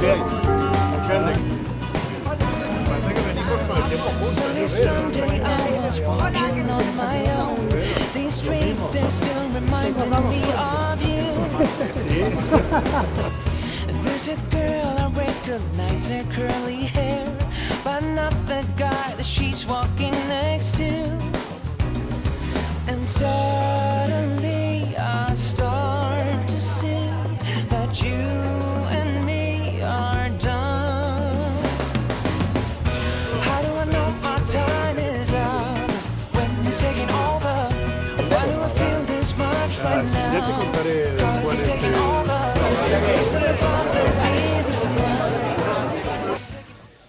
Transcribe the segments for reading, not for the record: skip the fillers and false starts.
Bien, alcalde. Parece que venimos con el tiempo There's a girl, I recognize her curly hair, but not the guy that she's walking next to. And suddenly I start to see that you and me are done. How do I know my time is up when you're taking over? Why do I feel this much right now? Ya te contaré Cause cuál it's es taking over. It's about to be the sky.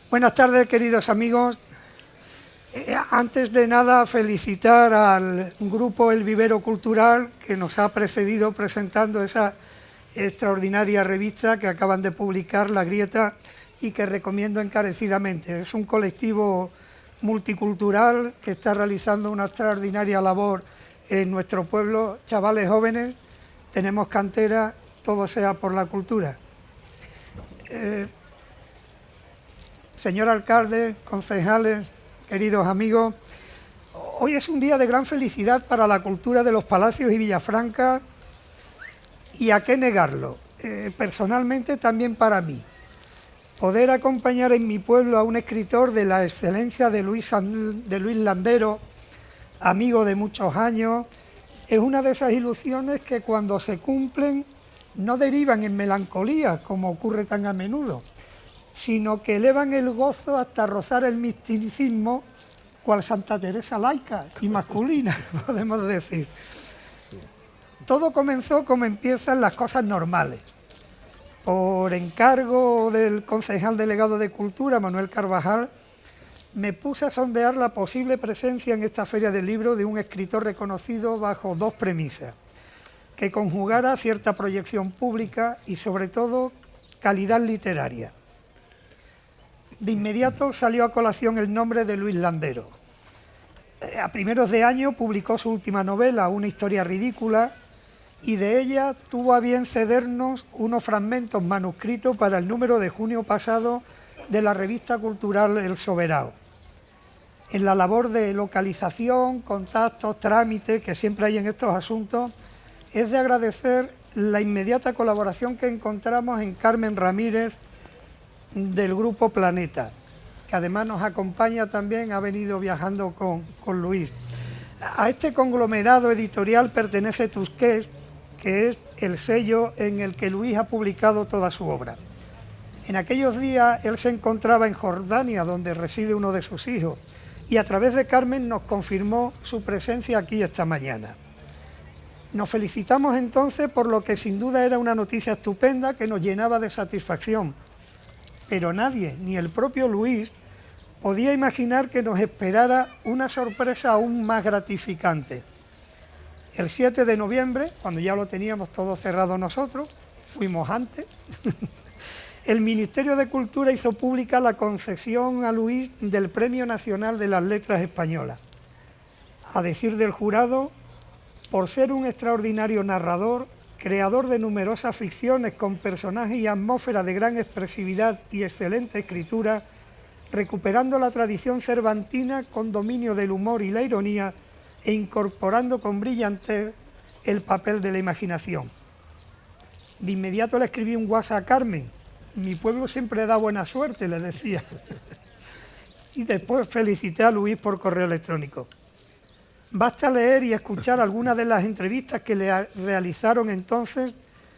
Buenas tardes, queridos amigos. Antes de nada, felicitar al grupo El Vivero Cultural que nos ha precedido presentando esa extraordinaria revista que acaban de publicar, La Grieta, y que recomiendo encarecidamente. Es un colectivo multicultural que está realizando una extraordinaria labor en nuestro pueblo. Chavales jóvenes, tenemos cantera, todo sea por la cultura. Señor alcalde, concejales, queridos amigos, hoy es un día de gran felicidad para la cultura de los Palacios y Villafranca, y a qué negarlo, personalmente también para mí. Poder acompañar en mi pueblo a un escritor de la excelencia de Luis Landero, amigo de muchos años, es una de esas ilusiones que cuando se cumplen no derivan en melancolía, como ocurre tan a menudo, sino que elevan el gozo hasta rozar el misticismo, cual Santa Teresa laica y masculina, podemos decir. Todo comenzó como empiezan las cosas normales. Por encargo del concejal delegado de Cultura, Manuel Carvajal, me puse a sondear la posible presencia en esta Feria del Libro de un escritor reconocido bajo dos premisas: que conjugara cierta proyección pública y, sobre todo, calidad literaria. De inmediato salió a colación el nombre de Luis Landero. A primeros de año publicó su última novela, Una historia ridícula, y de ella tuvo a bien cedernos unos fragmentos manuscritos para el número de junio pasado de la revista cultural El Soberano. En la labor de localización, contactos, trámites que siempre hay en estos asuntos, es de agradecer la inmediata colaboración que encontramos en Carmen Ramírez, del Grupo Planeta, que además nos acompaña también, ha venido viajando con Luis. A este conglomerado editorial pertenece Tusquets, que es el sello en el que Luis ha publicado toda su obra. En aquellos días él se encontraba en Jordania, donde reside uno de sus hijos, y a través de Carmen nos confirmó su presencia aquí esta mañana. Nos felicitamos entonces por lo que sin duda era una noticia estupenda que nos llenaba de satisfacción, pero nadie, ni el propio Luis, podía imaginar que nos esperara una sorpresa aún más gratificante. El 7 de noviembre, cuando ya lo teníamos todo cerrado nosotros, fuimos antes, el Ministerio de Cultura hizo pública la concesión a Luis del Premio Nacional de las Letras Españolas. A decir del jurado, por ser un extraordinario narrador, creador de numerosas ficciones con personajes y atmósfera de gran expresividad y excelente escritura, recuperando la tradición cervantina con dominio del humor y la ironía e incorporando con brillantez el papel de la imaginación. De inmediato le escribí un WhatsApp a Carmen. Mi pueblo siempre da buena suerte, le decía. Y después felicité a Luis por correo electrónico. Basta leer y escuchar algunas de las entrevistas que le realizaron entonces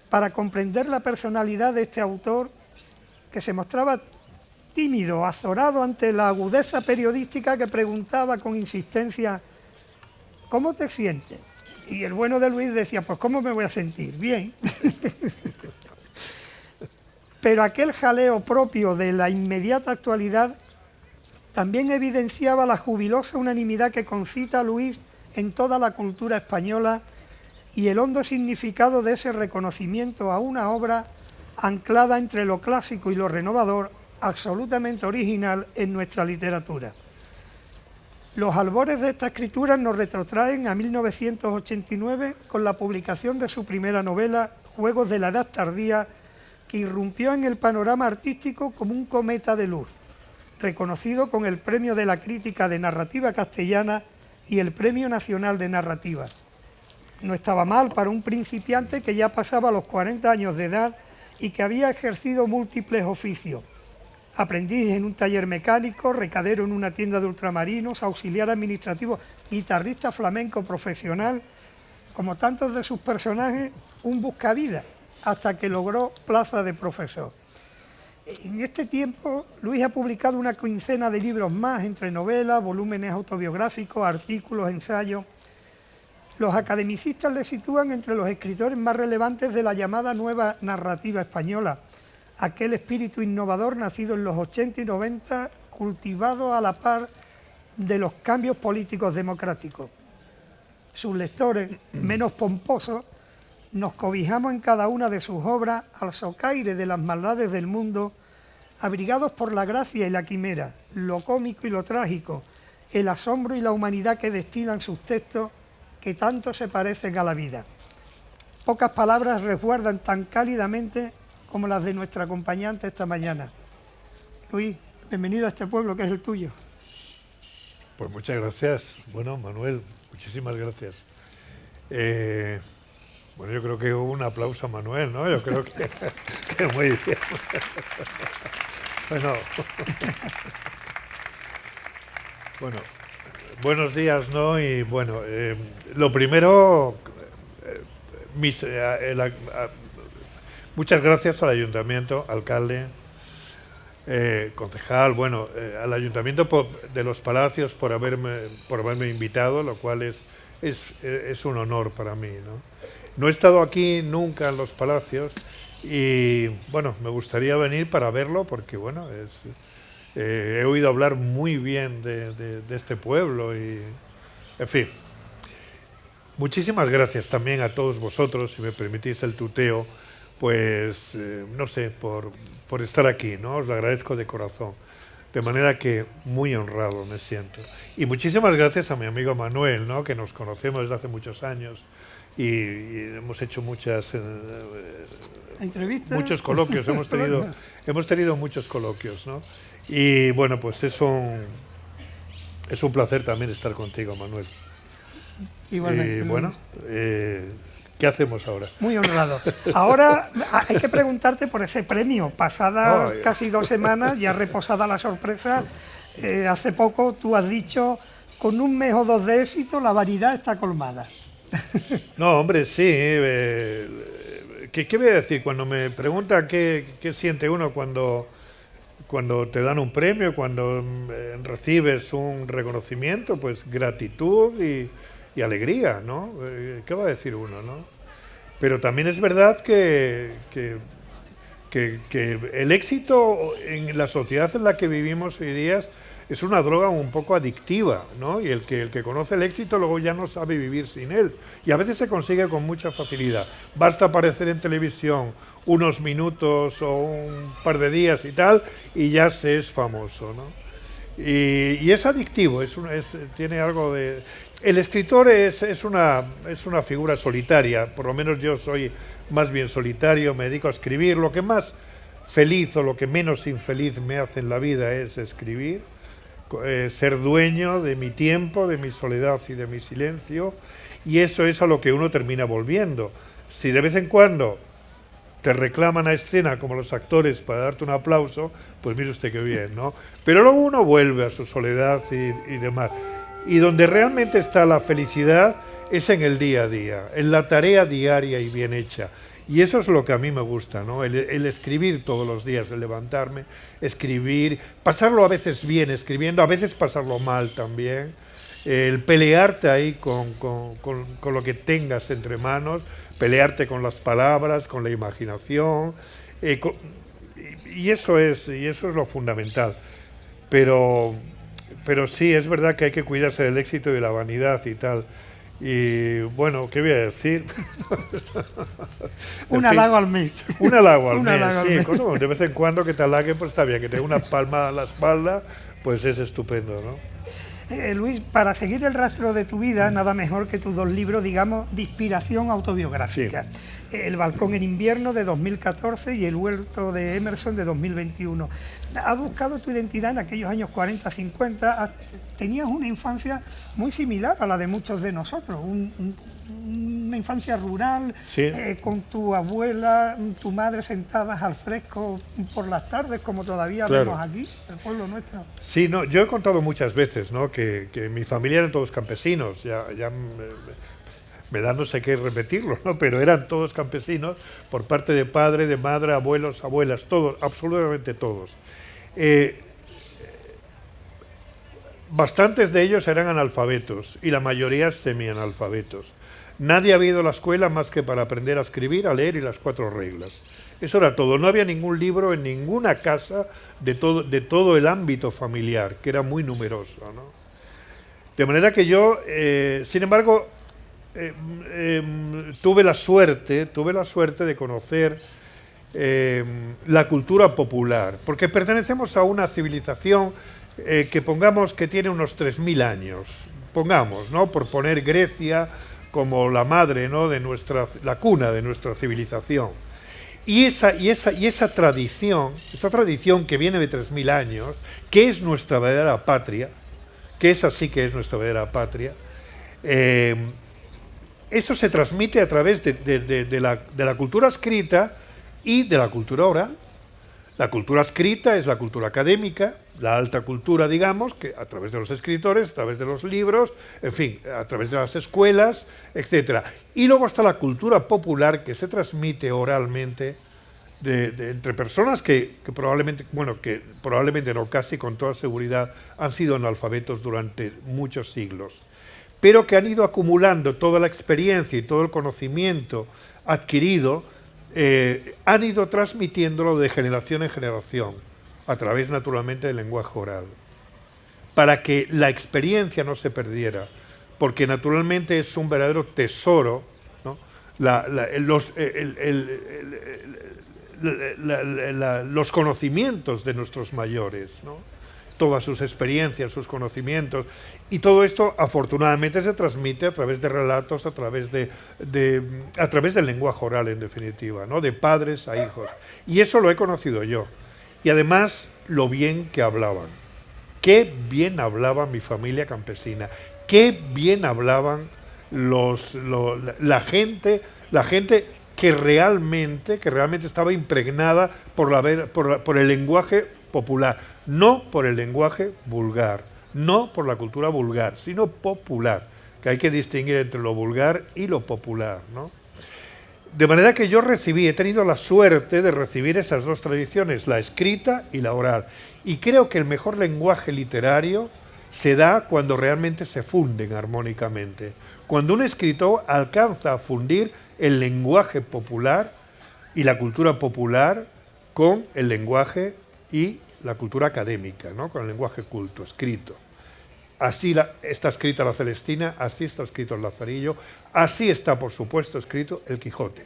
para comprender la personalidad de este autor, que se mostraba tímido, azorado ante la agudeza periodística que preguntaba con insistencia: ¿cómo te sientes? Y el bueno de Luis decía: pues ¿cómo me voy a sentir? Bien. Pero aquel jaleo propio de la inmediata actualidad también evidenciaba la jubilosa unanimidad que concita a Luis en toda la cultura española y el hondo significado de ese reconocimiento a una obra anclada entre lo clásico y lo renovador, absolutamente original en nuestra literatura. Los albores de esta escritura nos retrotraen a 1989 con la publicación de su primera novela, Juegos de la Edad Tardía, que irrumpió en el panorama artístico como un cometa de luz, reconocido con el Premio de la Crítica de Narrativa Castellana y el Premio Nacional de Narrativa. No estaba mal para un principiante que ya pasaba los 40 años de edad y que había ejercido múltiples oficios: aprendiz en un taller mecánico, recadero en una tienda de ultramarinos, auxiliar administrativo, guitarrista flamenco profesional. Como tantos de sus personajes, un buscavidas, hasta que logró plaza de profesor. En este tiempo, Luis ha publicado una quincena de libros más, entre novelas, volúmenes autobiográficos, artículos, ensayos. Los academicistas le sitúan entre los escritores más relevantes de la llamada nueva narrativa española, aquel espíritu innovador nacido en los 80 y 90, cultivado a la par de los cambios políticos democráticos. Sus lectores, menos pomposos, nos cobijamos en cada una de sus obras al socaire de las maldades del mundo, abrigados por la gracia y la quimera, lo cómico y lo trágico, el asombro y la humanidad que destilan sus textos, que tanto se parecen a la vida. Pocas palabras resguardan tan cálidamente como las de nuestra acompañante esta mañana. Luis, bienvenido a este pueblo que es el tuyo. Pues muchas gracias. Bueno, Manuel, muchísimas gracias. Bueno, yo creo que un aplauso a Manuel, ¿no? Yo creo que muy bien. Bueno, buenos días, ¿no? Y bueno, lo primero, muchas gracias al ayuntamiento, alcalde, concejal, bueno, al Ayuntamiento de Los Palacios por haberme invitado, lo cual es un honor para mí, ¿no? No he estado aquí nunca en Los Palacios y, bueno, me gustaría venir para verlo porque, bueno, he oído hablar muy bien de este pueblo y, en fin. Muchísimas gracias también a todos vosotros, si me permitís el tuteo, pues, no sé, por estar aquí, ¿no? Os lo agradezco de corazón. De manera que muy honrado me siento. Y muchísimas gracias a mi amigo Manuel, ¿no? Que nos conocemos desde hace muchos años y hemos hecho muchas ¿entrevistas? Muchos coloquios, hemos tenido muchos coloquios, ¿no? Y bueno, pues es un placer también estar contigo, Manuel. Igualmente. Y bueno, ¿qué hacemos ahora? Muy honrado. Ahora hay que preguntarte por ese premio. Pasadas casi 2 semanas, ya reposada la sorpresa, hace poco tú has dicho, con un mes o 2 de éxito, la vanidad está colmada. No, hombre, sí. ¿Qué voy a decir? Cuando me pregunta qué siente uno cuando te dan un premio, cuando recibes un reconocimiento, pues gratitud y alegría, ¿no? ¿Qué va a decir uno, no? Pero también es verdad que el éxito en la sociedad en la que vivimos hoy día es una droga un poco adictiva, ¿no? Y el que conoce el éxito luego ya no sabe vivir sin él. Y a veces se consigue con mucha facilidad. Basta aparecer en televisión unos minutos o un par de días y tal, y ya se es famoso, ¿no? Y es adictivo, tiene algo de... El escritor es una figura solitaria, por lo menos yo soy más bien solitario, me dedico a escribir. Lo que más feliz o lo que menos infeliz me hace en la vida es escribir, ser dueño de mi tiempo, de mi soledad y de mi silencio, y eso es a lo que uno termina volviendo. Si de vez en cuando te reclaman a escena como los actores para darte un aplauso, pues mire usted qué bien, ¿no? Pero luego uno vuelve a su soledad y demás. Y donde realmente está la felicidad es en el día a día, en la tarea diaria y bien hecha. Y eso es lo que a mí me gusta, ¿no? El escribir todos los días, el levantarme, escribir, pasarlo a veces bien escribiendo, a veces pasarlo mal también, el pelearte ahí con lo que tengas entre manos, pelearte con las palabras, con la imaginación, y eso es lo fundamental. Pero sí, es verdad que hay que cuidarse del éxito y de la vanidad y tal. Y bueno, ¿qué voy a decir? Un halago al mes. Un halago al mes, sí. De vez en cuando que te halague, pues está bien. Que te dé una palma a la espalda, pues es estupendo, ¿no? Luis, para seguir el rastro de tu vida, nada mejor que tus 2 libros, digamos, de inspiración autobiográfica. Sí. El balcón en invierno de 2014 y El huerto de Emerson de 2021. Has buscado tu identidad en aquellos años 40-50. Tenías una infancia muy similar a la de muchos de nosotros, una infancia rural, Sí. con tu abuela, tu madre sentadas al fresco por las tardes, como todavía Claro. vemos aquí, el pueblo nuestro. Sí, no, yo he contado muchas veces, ¿no?, que mi familia eran todos campesinos, ya me da no sé qué repetirlo, ¿no?, pero eran todos campesinos por parte de padre, de madre, abuelos, abuelas, todos, absolutamente todos. Bastantes de ellos eran analfabetos y la mayoría semianalfabetos. Nadie había ido a la escuela más que para aprender a escribir, a leer y las 4 reglas. Eso era todo. No había ningún libro en ninguna casa de todo el ámbito familiar, que era muy numeroso, ¿no? De manera que yo, sin embargo, tuve la suerte de conocer la cultura popular, porque pertenecemos a una civilización que pongamos que tiene unos 3000 años, pongamos, ¿no?, por poner Grecia como la madre, ¿no?, la cuna de nuestra civilización. Y esa tradición que viene de 3000 años, que es nuestra verdadera patria, que esa sí que es nuestra verdadera patria, eso se transmite a través de la cultura escrita y de la cultura oral. La cultura escrita es la cultura académica, la alta cultura, digamos, que a través de los escritores, a través de los libros, en fin, a través de las escuelas, etcétera. Y luego está la cultura popular, que se transmite oralmente entre personas que probablemente no, casi con toda seguridad, han sido analfabetos durante muchos siglos, pero que han ido acumulando toda la experiencia y todo el conocimiento adquirido, han ido transmitiéndolo de generación en generación, a través naturalmente del lenguaje oral, para que la experiencia no se perdiera, porque naturalmente es un verdadero tesoro, ¿no?, los conocimientos de nuestros mayores, ¿no?, todas sus experiencias, sus conocimientos, y todo esto afortunadamente se transmite a través de relatos, a través del lenguaje oral, en definitiva, ¿no?, de padres a hijos. Y eso lo he conocido yo. Y además, lo bien que hablaban. Qué bien hablaba mi familia campesina. Qué bien hablaban la gente que realmente estaba impregnada por el lenguaje popular, no por el lenguaje vulgar, no por la cultura vulgar, sino popular, que hay que distinguir entre lo vulgar y lo popular, ¿no? De manera que yo he tenido la suerte de recibir esas dos tradiciones, la escrita y la oral. Y creo que el mejor lenguaje literario se da cuando realmente se funden armónicamente. Cuando un escritor alcanza a fundir el lenguaje popular y la cultura popular con el lenguaje y la cultura académica, ¿no?, con el lenguaje culto, escrito. Así está escrita la Celestina, así está escrito el Lazarillo, así está, por supuesto, escrito el Quijote,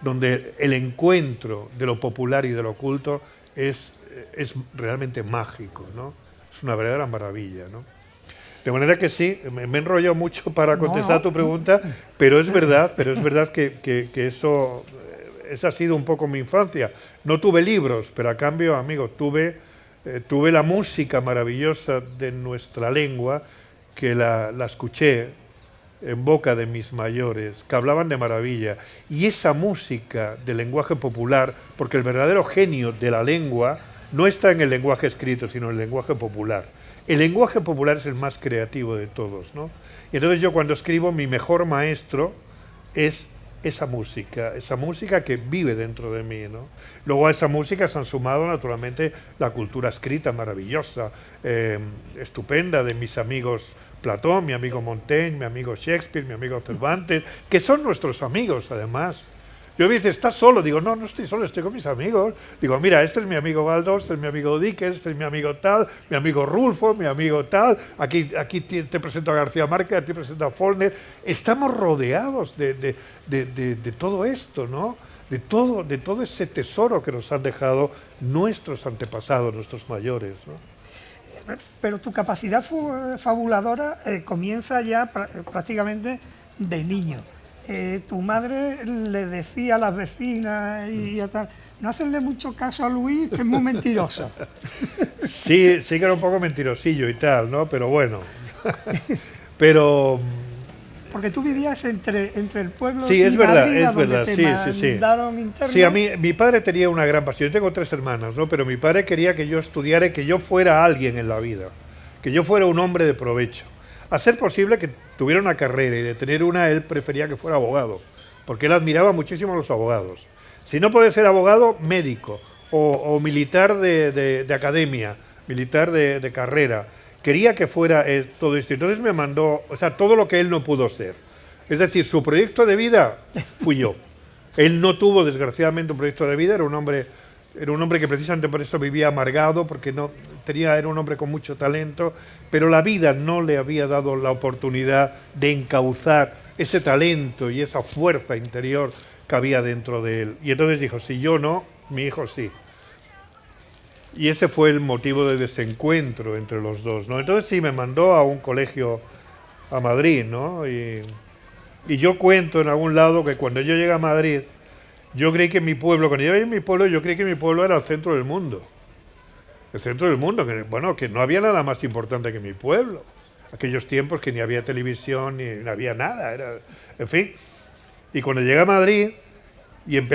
donde el encuentro de lo popular y de lo culto es realmente mágico, ¿no? Es una verdadera maravilla, ¿no? De manera que sí, me he enrollado mucho para contestar tu pregunta, pero es verdad que eso, esa ha sido un poco mi infancia. No tuve libros, pero a cambio, amigo, tuve la música maravillosa de nuestra lengua, que la escuché en boca de mis mayores, que hablaban de maravilla. Y esa música del lenguaje popular, porque el verdadero genio de la lengua no está en el lenguaje escrito, sino en el lenguaje popular. El lenguaje popular es el más creativo de todos, ¿no? Y entonces yo, cuando escribo, mi mejor maestro es esa música que vive dentro de mí, ¿no? Luego a esa música se han sumado naturalmente la cultura escrita maravillosa, estupenda, de mis amigos Platón, mi amigo Montaigne, mi amigo Shakespeare, mi amigo Cervantes, que son nuestros amigos además. Yo me dice, ¿estás solo? Digo, no estoy solo, estoy con mis amigos. Digo, mira, este es mi amigo Baldor, este es mi amigo Dickens, este es mi amigo tal, mi amigo Rulfo, mi amigo tal. Aquí te presento a García Márquez, a ti te presento a Faulkner. Estamos rodeados de todo esto, ¿no? De todo ese tesoro que nos han dejado nuestros antepasados, nuestros mayores, ¿no? Pero tu capacidad fabuladora comienza ya prácticamente de niño. tu madre le decía a las vecinas y a tal, no hacenle mucho caso a Luis, que es muy mentiroso. Sí, sí que era un poco mentirosillo y tal, ¿no? Pero bueno. Pero Porque tú vivías entre el pueblo sí, y es verdad, Madrid, es a donde verdad, te sí, sí, sí. mandaron interno. Sí, a mí, mi padre tenía una gran pasión. Yo tengo 3 hermanas, ¿no? Pero mi padre quería que yo estudiara y que yo fuera alguien en la vida, que yo fuera un hombre de provecho. A ser posible que tuviera una carrera, y de tener una, él prefería que fuera abogado, porque él admiraba muchísimo a los abogados. Si no puede ser abogado, médico o militar de academia, militar de carrera. Quería que fuera todo esto. Entonces me mandó, o sea, todo lo que él no pudo ser. Es decir, su proyecto de vida fui yo. Él no tuvo, desgraciadamente, un proyecto de vida. Era un hombre que precisamente por eso vivía amargado, porque era un hombre con mucho talento, pero la vida no le había dado la oportunidad de encauzar ese talento y esa fuerza interior que había dentro de él. Y entonces dijo, si yo no, mi hijo sí. Y ese fue el motivo de desencuentro entre los dos, ¿no? Entonces sí, me mandó a un colegio a Madrid, ¿no? Y yo cuento en algún lado que cuando yo llegué a Madrid, yo creí que mi pueblo, cuando yo llegué a mi pueblo, yo creí que mi pueblo era el centro del mundo. El centro del mundo, que, bueno, que no había nada más importante que mi pueblo. Aquellos tiempos que ni había televisión, ni había nada, en fin. Y cuando llegué a Madrid y un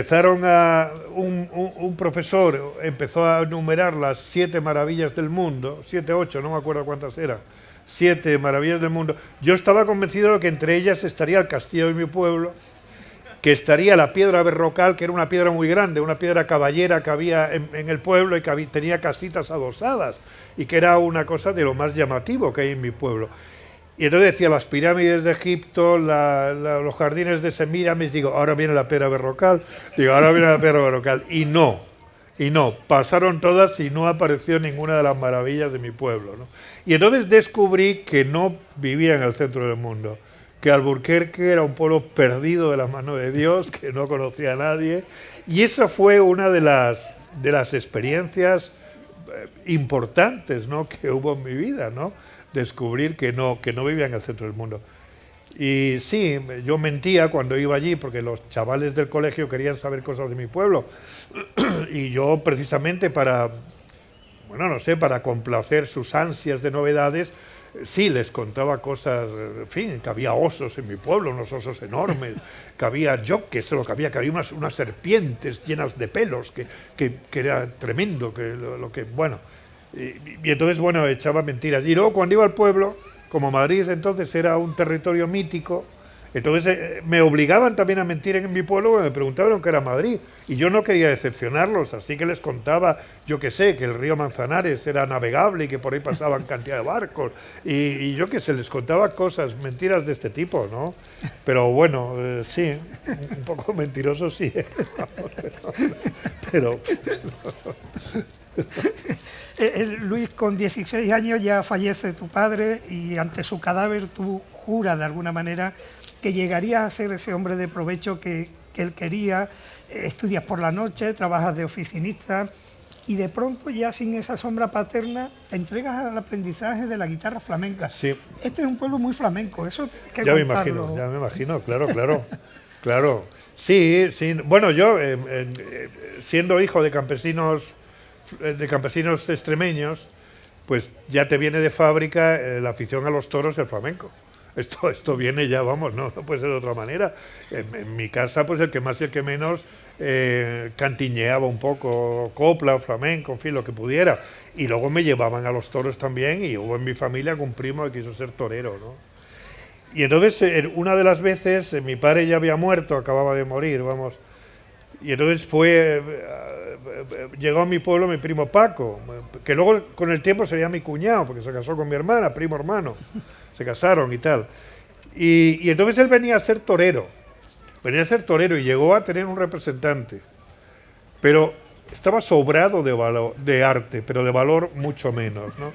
profesor empezó a enumerar las 7 maravillas del mundo, 7, 8, no me acuerdo cuántas eran, 7 maravillas del mundo, yo estaba convencido de que entre ellas estaría el castillo de mi pueblo, que estaría la piedra Berrocal, que era una piedra muy grande, una piedra caballera que había en el pueblo y que tenía casitas adosadas, y que era una cosa de lo más llamativo que hay en mi pueblo. Y entonces decía las pirámides de Egipto, los jardines de Semíramis, digo, ahora viene la piedra Berrocal, y no, pasaron todas y no apareció ninguna de las maravillas de mi pueblo, ¿no? Y entonces descubrí que no vivía en el centro del mundo, que Alburquerque era un pueblo perdido de las manos de Dios, que no conocía a nadie, y esa fue una de las experiencias importantes, ¿no?, que hubo en mi vida, ¿no?, descubrir que no vivía en el centro del mundo. Y sí, yo mentía cuando iba allí porque los chavales del colegio querían saber cosas de mi pueblo y yo precisamente para complacer sus ansias de novedades, sí, les contaba cosas, en fin, que había osos en mi pueblo, unos osos enormes, que había que había unas serpientes llenas de pelos, que era tremendo, y entonces, bueno, echaba mentiras. Y luego cuando iba al pueblo, como Madrid entonces era un territorio mítico, entonces me obligaban también a mentir en mi pueblo, me preguntaban qué era Madrid, y yo no quería decepcionarlos, así que les contaba, yo qué sé, que el río Manzanares era navegable y que por ahí pasaban cantidad de barcos, y yo qué sé, les contaba cosas, mentiras de este tipo, ¿no? Pero bueno, sí, un poco mentiroso sí, pero Luis, con 16 años ya fallece tu padre y ante su cadáver tú juras de alguna manera que llegarías a ser ese hombre de provecho que él quería. Estudias por la noche, trabajas de oficinista y de pronto ya sin esa sombra paterna te entregas al aprendizaje de la guitarra flamenca. Sí. Este es un pueblo muy flamenco, eso tienes que ya contarlo. me imagino, claro. Sí, bueno, yo siendo hijo de campesinos extremeños, pues ya te viene de fábrica la afición a los toros, el flamenco. Esto viene ya, vamos, no puede ser de otra manera. En mi casa, pues el que más y el que menos cantiñeaba un poco, copla, flamenco, en fin, lo que pudiera. Y luego me llevaban a los toros también, y hubo en mi familia algún primo que quiso ser torero, ¿no? Y entonces, una de las veces, mi padre ya había muerto, acababa de morir, vamos. Y entonces llegó a mi pueblo mi primo Paco, que luego con el tiempo sería mi cuñado, porque se casó con mi hermana, primo hermano, se casaron y tal. Y entonces él venía a ser torero y llegó a tener un representante, pero estaba sobrado de arte, pero de valor mucho menos, ¿no?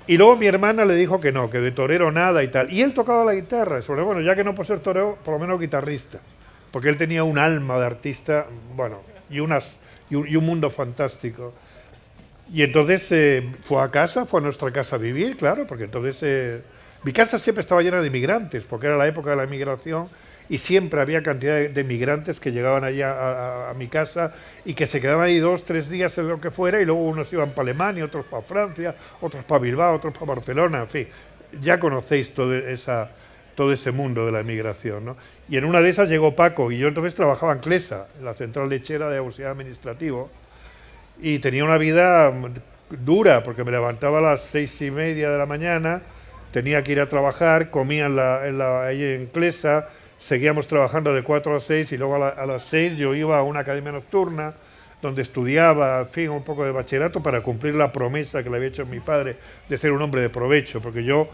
Y luego mi hermana le dijo que no, que de torero nada y tal. Y él tocaba la guitarra, bueno, ya que no por ser torero, por lo menos guitarrista, porque él tenía un alma de artista, bueno, y un mundo fantástico. Y entonces fue a nuestra casa a vivir, claro, porque entonces mi casa siempre estaba llena de inmigrantes, porque era la época de la inmigración, y siempre había cantidad de migrantes que llegaban allí a mi casa y que se quedaban ahí 2, 3 días en lo que fuera y luego unos iban para Alemania, otros para Francia, otros para Bilbao, otros para Barcelona, en fin. Ya conocéis todo ese mundo de la emigración, ¿no? Y en una de esas llegó Paco y yo entonces trabajaba en Clesa, en la central lechera de auxiliar administrativo, y tenía una vida dura porque me levantaba a las 6:30 de la mañana, tenía que ir a trabajar, comía ahí en Clesa, seguíamos trabajando de 4 a 6 y luego a las 6 yo iba a una academia nocturna donde estudiaba, en fin, un poco de bachillerato para cumplir la promesa que le había hecho mi padre de ser un hombre de provecho, porque yo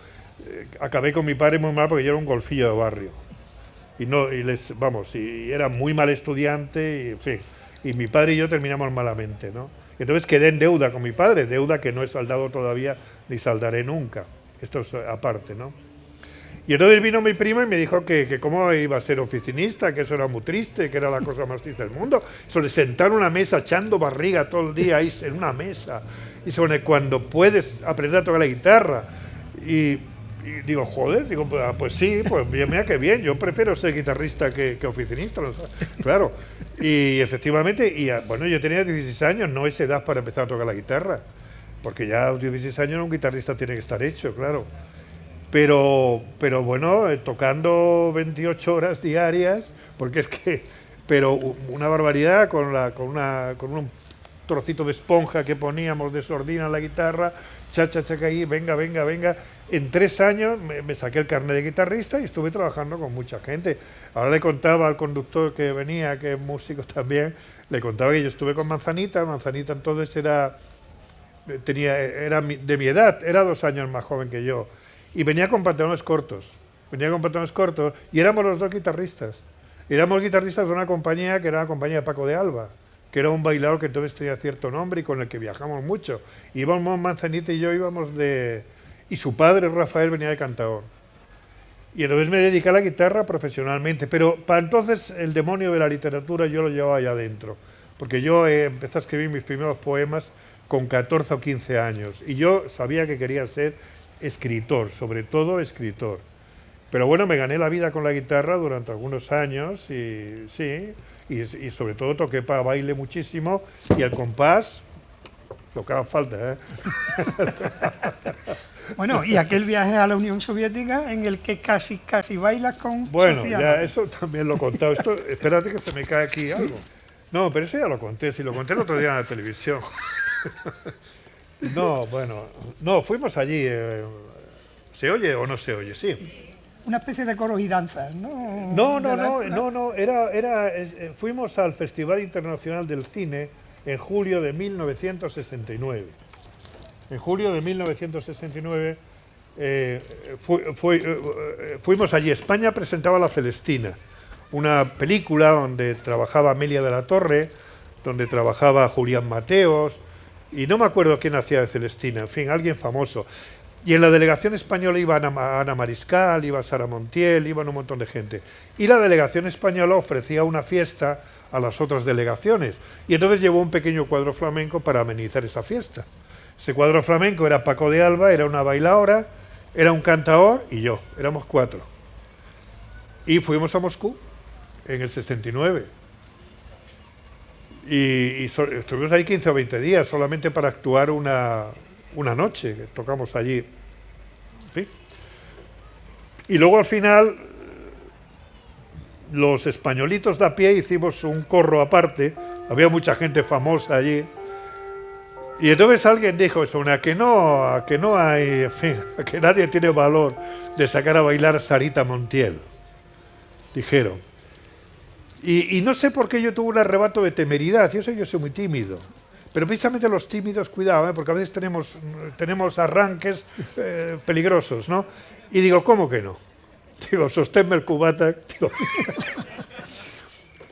acabé con mi padre muy mal porque yo era un golfillo de barrio. Y era muy mal estudiante, y, en fin, y mi padre y yo terminamos malamente, ¿no? Entonces quedé en deuda con mi padre, deuda que no he saldado todavía ni saldaré nunca. Esto es aparte, ¿no? Y entonces vino mi primo y me dijo que cómo iba a ser oficinista, que eso era muy triste, que era la cosa más triste del mundo. Eso de sentar en una mesa echando barriga todo el día ahí en una mesa. Y sobre cuando puedes aprender a tocar la guitarra. Y digo, joder, digo, pues sí, pues mira qué bien, yo prefiero ser guitarrista que oficinista, ¿no? Claro. Y efectivamente, bueno, yo tenía 16 años, no es edad para empezar a tocar la guitarra. Porque ya a los 16 años un guitarrista tiene que estar hecho, claro. Pero bueno, tocando 28 horas diarias, porque es que, pero una barbaridad con un trocito de esponja que poníamos de sordina en la guitarra, chacha, ahí, venga. En 3 años me saqué el carnet de guitarrista y estuve trabajando con mucha gente. Ahora le contaba al conductor que venía, que es músico también, le contaba que yo estuve con Manzanita entonces era de mi edad, era 2 años más joven que yo. Y venía con pantalones cortos y éramos los 2 guitarristas. Éramos guitarristas de una compañía que era la compañía de Paco de Alba, que era un bailador que entonces tenía cierto nombre y con el que viajamos mucho. Íbamos Manzanita y yo y su padre Rafael venía de cantador. Y entonces me dediqué a la guitarra profesionalmente, pero para entonces el demonio de la literatura yo lo llevaba allá adentro, porque yo empecé a escribir mis primeros poemas con 14 o 15 años y yo sabía que quería ser escritor, sobre todo escritor. Pero bueno, me gané la vida con la guitarra durante algunos años y sobre todo toqué para baile muchísimo y el compás, lo que haga falta, ¿eh? Bueno, y aquel viaje a la Unión Soviética en el que casi bailas con Bueno, Sofía, ya ¿no? eso también lo he contado. Espérate que se me cae aquí algo. No, pero eso ya lo conté, si lo conté el otro día en la televisión. No, bueno, no, fuimos allí. ¿Se oye o no se oye? Sí. Una especie de coros y danzas, ¿no? No, fuimos al Festival Internacional del Cine en julio de 1969. En julio de 1969 fuimos allí. España presentaba La Celestina, una película donde trabajaba Amelia de la Torre, donde trabajaba Julián Mateos, y no me acuerdo quién hacía de Celestina, en fin, alguien famoso. Y en la delegación española iba Ana Mariscal, iba Sara Montiel, iban un montón de gente. Y la delegación española ofrecía una fiesta a las otras delegaciones. Y entonces llevó un pequeño cuadro flamenco para amenizar esa fiesta. Ese cuadro flamenco era Paco de Alba, era una bailaora, era un cantaor y yo, éramos 4. Y fuimos a Moscú en el 69. Estuvimos ahí 15 o 20 días solamente para actuar una noche, que tocamos allí. ¿Sí? Y luego al final, los españolitos de a pie hicimos un corro aparte, había mucha gente famosa allí. Y entonces alguien dijo eso, que no hay, en fin, que nadie tiene valor de sacar a bailar a Sarita Montiel, dijeron. Y no sé por qué yo tuve un arrebato de temeridad, y eso yo soy muy tímido. Pero precisamente los tímidos, cuidado, porque a veces tenemos arranques peligrosos, ¿no? Y digo, ¿cómo que no? Digo, sosténme el cubata. Digo,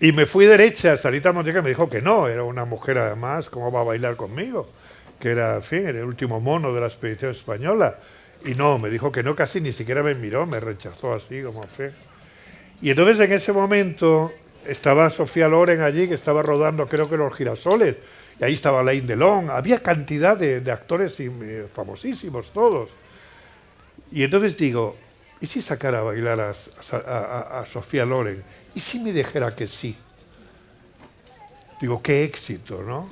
y me fui derecha a Sarita Montiel, que me dijo que no, era una mujer además, ¿cómo va a bailar conmigo? Que era, en fin, era el último mono de la expedición española. Y no, me dijo que no, casi ni siquiera me miró, me rechazó así, como fe. Y entonces en ese momento estaba Sofía Loren allí, que estaba rodando, creo que Los Girasoles, y ahí estaba Alain Delon, había cantidad de actores famosísimos todos. Y entonces digo, ¿y si sacara a bailar a Sofía Loren? ¿Y si me dijera que sí? Digo, qué éxito, ¿no?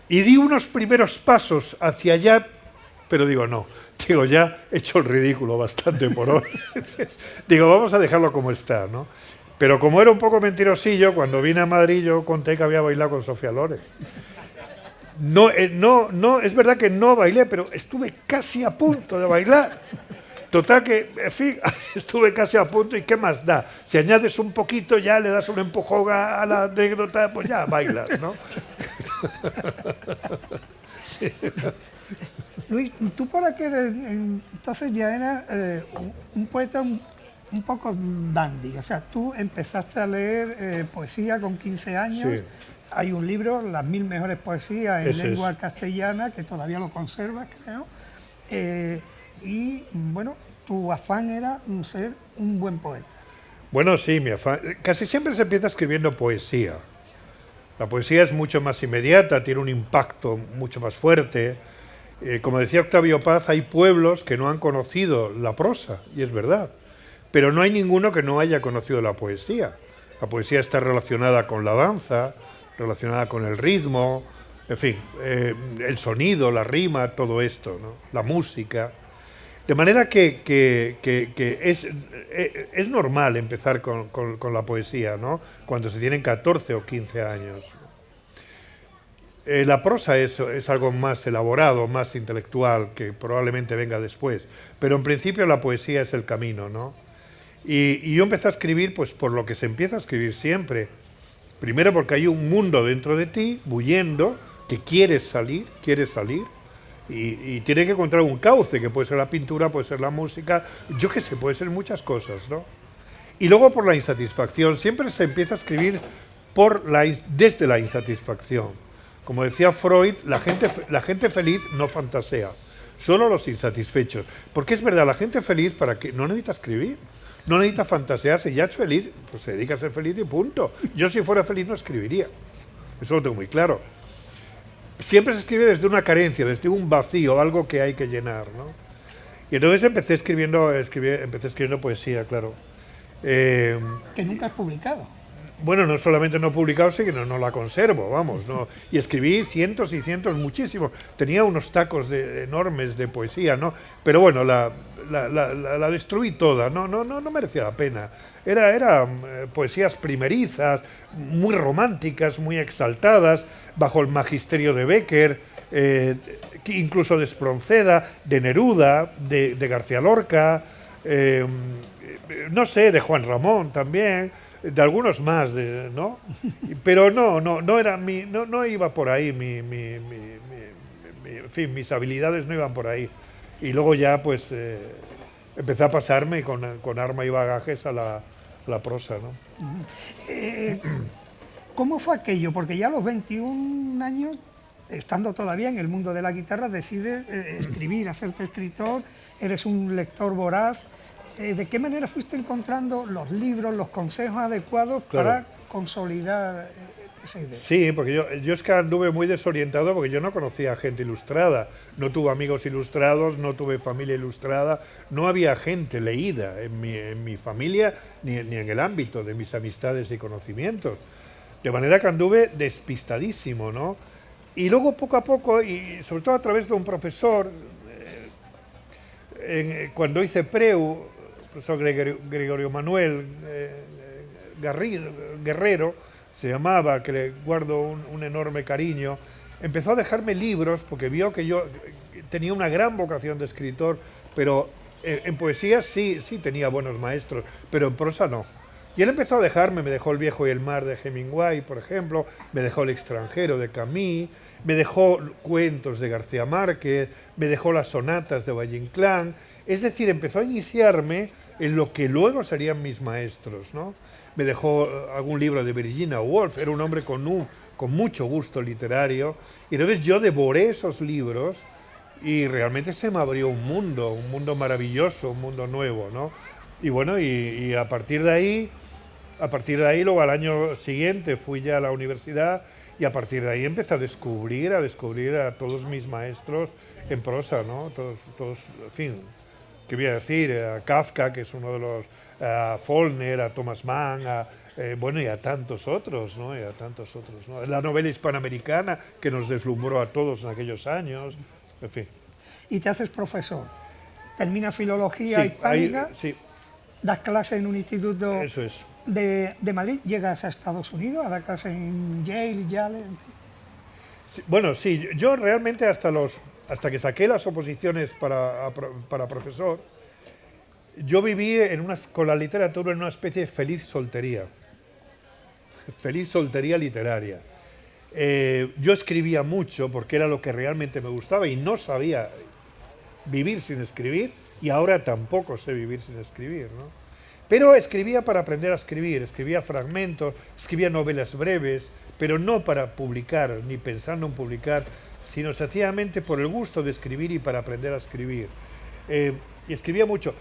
Y di unos primeros pasos hacia allá, pero digo, no. Digo, ya he hecho el ridículo bastante por hoy. Digo, vamos a dejarlo como está, ¿no? Pero como era un poco mentirosillo, cuando vine a Madrid yo conté que había bailado con Sofía Loren. No, es verdad que no bailé, pero estuve casi a punto de bailar. Total que, en fin, estuve casi a punto y ¿qué más da? Si añades un poquito, ya le das un empujón a la anécdota, pues ya bailas, ¿no? Luis, tú por aquel entonces ya eras un poeta un poco dandy, o sea, tú empezaste a leer poesía con 15 años, Sí. hay un libro, Las 1000 mejores poesías en Ese lengua es. castellana, que todavía lo conservas, creo, y bueno, tu afán era ser un buen poeta. Bueno, sí, mi afán. Casi siempre se empieza escribiendo poesía. La poesía es mucho más inmediata, tiene un impacto mucho más fuerte. Como decía Octavio Paz, hay pueblos que no han conocido la prosa, y es verdad. Pero no hay ninguno que no haya conocido la poesía. La poesía está relacionada con la danza, relacionada con el ritmo, en fin, el sonido, la rima, todo esto, ¿no? La música. De manera que es normal empezar con la poesía, ¿no? Cuando se tienen 14 o 15 años. La prosa es algo más elaborado, más intelectual, que probablemente venga después. Pero en principio la poesía es el camino, ¿no? Y yo empecé a escribir pues por lo que se empieza a escribir siempre. Primero porque hay un mundo dentro de ti, bullendo, que quiere salir, y tiene que encontrar un cauce, que puede ser la pintura, puede ser la música, yo qué sé, puede ser muchas cosas, ¿no? Y luego por la insatisfacción, siempre se empieza a escribir desde la insatisfacción. Como decía Freud, la gente feliz no fantasea, solo los insatisfechos. Porque es verdad, la gente feliz para que no necesita escribir, no necesita fantasear, si ya es feliz, pues se dedica a ser feliz y punto. Yo si fuera feliz no escribiría, eso lo tengo muy claro. Siempre se escribe desde una carencia, desde un vacío, algo que hay que llenar, ¿no? Y entonces empecé escribiendo poesía, claro. Que nunca has publicado. Bueno, no solamente no he publicado, sino no la conservo, vamos, ¿no? Y escribí cientos y cientos, muchísimos. Tenía unos tacos enormes de poesía, ¿no? Pero bueno, la destruí toda, no merecía la pena. Eran poesías primerizas, muy románticas, muy exaltadas, bajo el magisterio de Bécquer, incluso de Espronceda, de Neruda, de García Lorca, no sé, de Juan Ramón también, de algunos más, ¿no? Pero no era no iba por ahí en fin, mis habilidades no iban por ahí. Y luego ya pues empecé a pasarme con arma y bagajes a la prosa, ¿no? ¿Cómo fue aquello? Porque ya a los 21 años, estando todavía en el mundo de la guitarra, decides escribir, hacerte escritor, eres un lector voraz. ¿De qué manera fuiste encontrando los libros, los consejos adecuados para consolidar esa idea? Sí, porque yo es que anduve muy desorientado porque yo no conocía gente ilustrada, no tuve amigos ilustrados, no tuve familia ilustrada, no había gente leída en mi familia ni en el ámbito de mis amistades y conocimientos. De manera que anduve despistadísimo, ¿no? Y luego poco a poco, y sobre todo a través de un profesor, cuando hice Preu, profesor Gregorio Manuel Guerrero, se llamaba, que le guardo un enorme cariño, empezó a dejarme libros porque vio que yo tenía una gran vocación de escritor, pero en poesía sí tenía buenos maestros, pero en prosa no. Y él empezó a dejarme, me dejó El viejo y el mar de Hemingway, por ejemplo, me dejó El extranjero de Camus, me dejó cuentos de García Márquez, me dejó las sonatas de Valle Inclán, es decir, empezó a iniciarme en lo que luego serían mis maestros, ¿no? Me dejó algún libro de Virginia Woolf, era un hombre con mucho gusto literario, y entonces yo devoré esos libros y realmente se me abrió un mundo maravilloso, un mundo nuevo, ¿no? Y bueno, y a partir de ahí luego al año siguiente fui ya a la universidad y a partir de ahí empecé a descubrir a todos mis maestros en prosa, ¿no? Todos, en fin, ¿qué voy a decir? A Kafka, que es uno de los, a Faulkner, a Thomas Mann, bueno, y a tantos otros, ¿no? Y a tantos otros, ¿no? La novela hispanoamericana que nos deslumbró a todos en aquellos años, en fin. Y te haces profesor. Terminas filología Sí, hispánica, sí, das clases en un instituto eso es. de Madrid, llegas a Estados Unidos a dar clases en Yale, en fin. Sí, bueno, sí, yo realmente hasta que saqué las oposiciones para profesor, yo viví con la literatura en una especie de feliz soltería literaria. Yo escribía mucho porque era lo que realmente me gustaba y no sabía vivir sin escribir, y ahora tampoco sé vivir sin escribir, ¿no? Pero escribía para aprender a escribir, escribía fragmentos, escribía novelas breves, pero no para publicar, ni pensando en publicar, sino sencillamente por el gusto de escribir y para aprender a escribir. Y escribía mucho.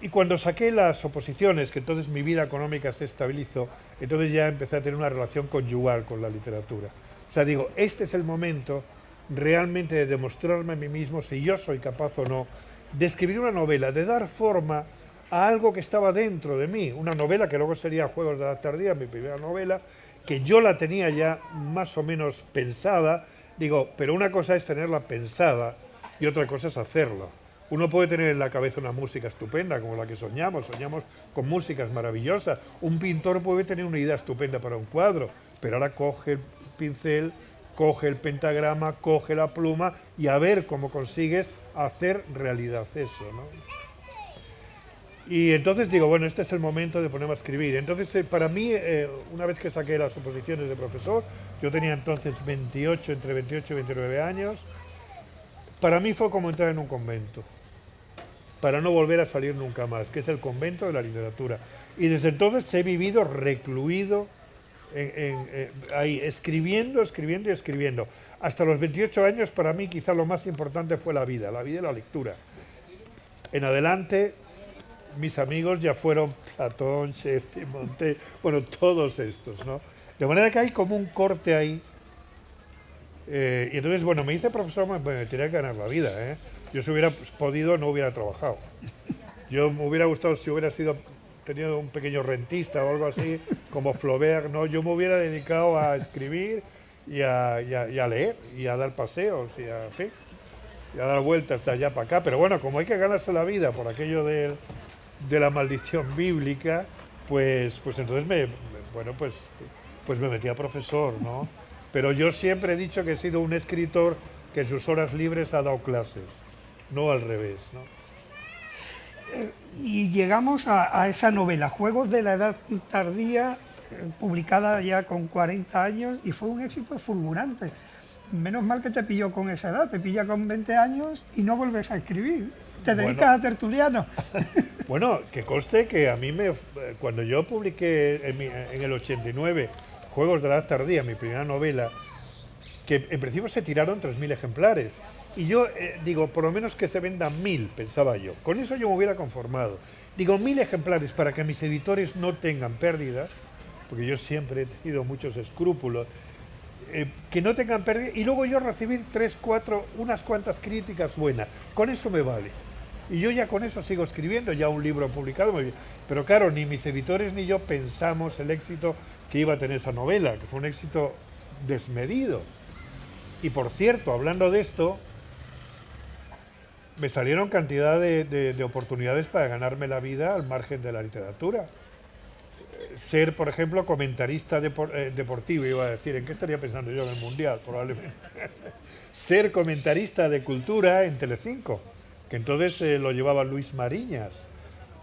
Y cuando saqué las oposiciones, que entonces mi vida económica se estabilizó, entonces ya empecé a tener una relación conyugal con la literatura. O sea, digo, este es el momento realmente de demostrarme a mí mismo si yo soy capaz o no de escribir una novela, de dar forma a algo que estaba dentro de mí. Una novela que luego sería Juegos de la Tardía, mi primera novela, que yo la tenía ya más o menos pensada. Digo, pero una cosa es tenerla pensada y otra cosa es hacerla. Uno puede tener en la cabeza una música estupenda, como la que soñamos con músicas maravillosas. Un pintor puede tener una idea estupenda para un cuadro, pero ahora coge el pincel, coge el pentagrama, coge la pluma y a ver cómo consigues hacer realidad eso, ¿no? Y entonces digo, bueno, este es el momento de ponerme a escribir. Entonces, para mí, una vez que saqué las oposiciones de profesor, yo tenía entonces entre 28 y 29 años, para mí fue como entrar en un convento, para no volver a salir nunca más, que es el convento de la literatura. Y desde entonces he vivido recluido ahí, escribiendo y escribiendo. Hasta los 28 años, para mí, quizá lo más importante fue la vida y la lectura. En adelante, mis amigos ya fueron Platón, Shakespeare, Monte, bueno, todos estos, ¿no? De manera que hay como un corte ahí. Y entonces, bueno, me hice profesor, me tenía que ganar la vida, ¿eh? Yo si hubiera podido, no hubiera trabajado. Yo me hubiera gustado si hubiera tenido un pequeño rentista o algo así, como Flaubert, ¿no? Yo me hubiera dedicado a escribir y a leer, y a dar paseos, y a dar vueltas de allá para acá. Pero bueno, como hay que ganarse la vida por aquello de la maldición bíblica, pues entonces me metí a profesor, ¿no? Pero yo siempre he dicho que he sido un escritor que en sus horas libres ha dado clases, no al revés, ¿no? Y llegamos a esa novela, Juegos de la Edad Tardía, publicada ya con 40 años, y fue un éxito fulgurante. Menos mal que te pilló con esa edad, te pilla con 20 años y no vuelves a escribir. Te dedicas a tertuliano. Bueno, que conste que a mí cuando yo publiqué en el 89 Juegos de la Edad Tardía, mi primera novela, que en principio se tiraron 3.000 ejemplares. Y yo digo, por lo menos que se vendan 1.000, pensaba yo. Con eso yo me hubiera conformado. Digo, 1.000 ejemplares para que mis editores no tengan pérdidas, porque yo siempre he tenido muchos escrúpulos, que no tengan pérdidas, y luego yo recibir 3, 4, unas cuantas críticas buenas. Con eso me vale. Y yo ya con eso sigo escribiendo, ya un libro publicado. Muy bien. Pero claro, ni mis editores ni yo pensamos el éxito que iba a tener esa novela, que fue un éxito desmedido. Y por cierto, hablando de esto, me salieron cantidad de oportunidades para ganarme la vida al margen de la literatura. Ser, por ejemplo, comentarista deportivo, iba a decir, ¿en qué estaría pensando yo en el Mundial? Probablemente. Ser comentarista de cultura en Telecinco, que entonces lo llevaba Luis Mariñas.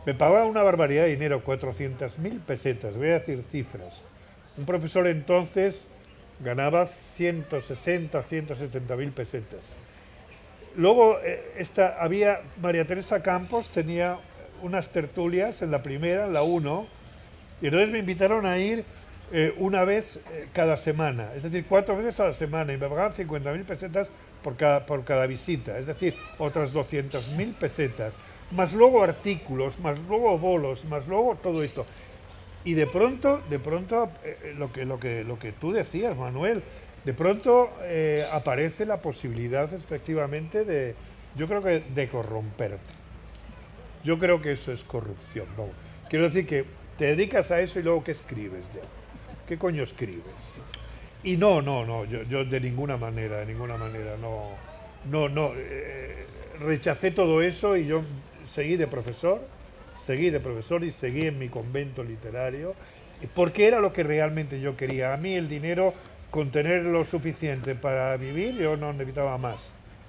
Me pagaba una barbaridad de dinero, 400.000 pesetas, voy a decir cifras. Un profesor entonces ganaba 160, 170.000 pesetas. Luego había María Teresa Campos, tenía unas tertulias en la primera, en la 1, y entonces me invitaron a ir una vez cada semana, es decir, 4 veces a la semana, y me pagaban 50.000 pesetas por cada visita, es decir, otras 200.000 pesetas, más luego artículos, más luego bolos, más luego todo esto. Y de pronto lo que tú decías, Manuel, de pronto aparece la posibilidad efectivamente Yo creo que de corromperte. Yo creo que eso es corrupción. No. Quiero decir que te dedicas a eso y luego ¿qué escribes ya? ¿Qué coño escribes? Y no, yo de ninguna manera, no. Rechacé todo eso y yo seguí de profesor y seguí en mi convento literario, porque era lo que realmente yo quería. A mí el dinero, con tener lo suficiente para vivir, yo no necesitaba más,